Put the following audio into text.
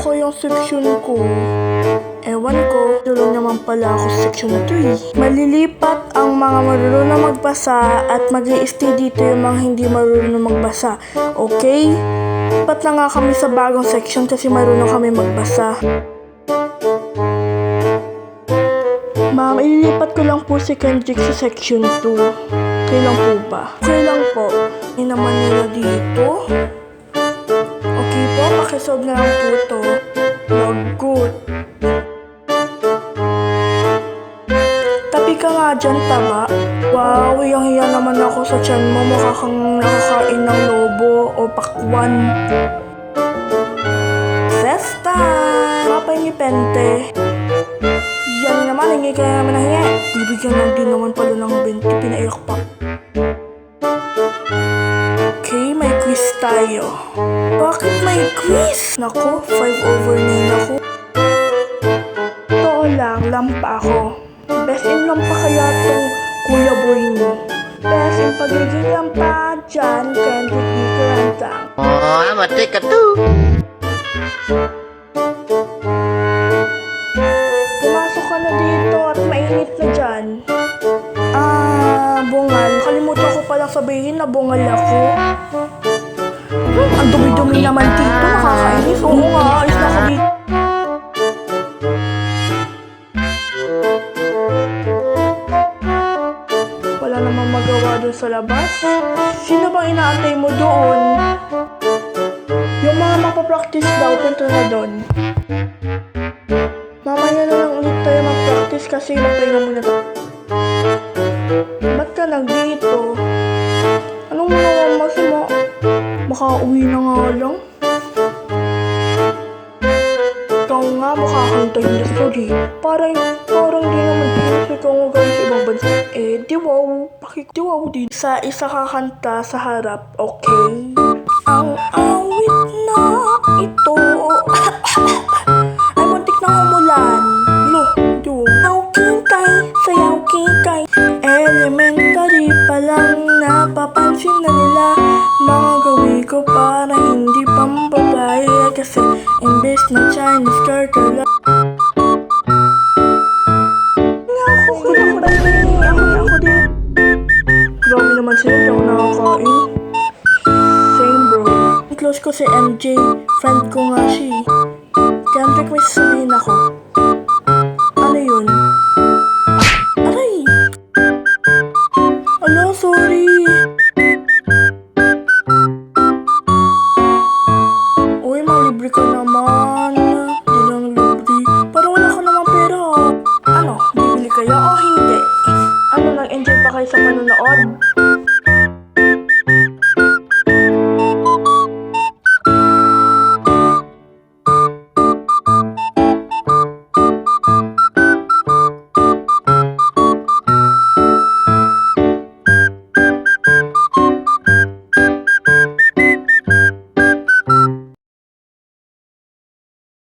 ko yung section ko. Ewan ko, dulo naman pala ako sa section 3. Malilipat ang mga marunong magbasa at mag-i-stay dito yung mga hindi marunong magbasa. Okay? Lipat na nga kami sa bagong section kasi marunong kami magbasa. Ma'am, ililipat ko lang po si Kendrick sa section 2. Okay lang po ba? Okay lang po. Hindi naman nila dito. Okay po, pakisolve na lang po ito. Good. Tabi ka nga dyan, taba. Wow, iyang-hiya naman ako sa tiyan mo. Mukha kang nakakain ng lobo o pakwan. Festa! Kapay ni Pente. Yan naman, hingi ka naman na hingi. Bibigyan lang din naman pala ng 20, pinaiyak pa. Okay, may quiz tayo. Bakit may quiz? Naku, 5/9 ako. Totoo lang, lampa ako. Best in lampa kaya tong kuya boy mo. Best in pagiging lampa dyan, Kendrick di Karantang. Oh, matik ka to. Pumasok ka na dito at mainit na dyan. Bungal. Kalimutan ko palang sabihin na bungal ako. Ang dumi-dumi naman dito. Nakakainis. Oo nga, alis na ako dito. Wala namang magawa dun sa labas. Sino bang inaantay mo doon? Yung mga mapapractice daw, punta na doon. Mamaya na lang ulit tayo mag-practice kasi magpahinga muna tayo. Ba't ka nandito? Anong mga mo? Makauwi na nga lang. Ikaw nga makakantahin na sorry. Parang di naman din ikaw nga galing sa ibang bansa. Diwaw. Pakidiwaw din. Sa isa kakanta sa harap, okay? Ang awit na ito. Ay, muntik na umulan. Sayaw kingkay, sayaw kingkay. Elementary pa lang napapansin na nila mga gawi ko para hindi pambabae. Kasi imbes na Chinese girl ka lang. Ako din. Grabe naman sila, hindi ako nakakain. Same bro. Close ko si MJ, friend ko nga siya. Kendrick, may sasabihin ako.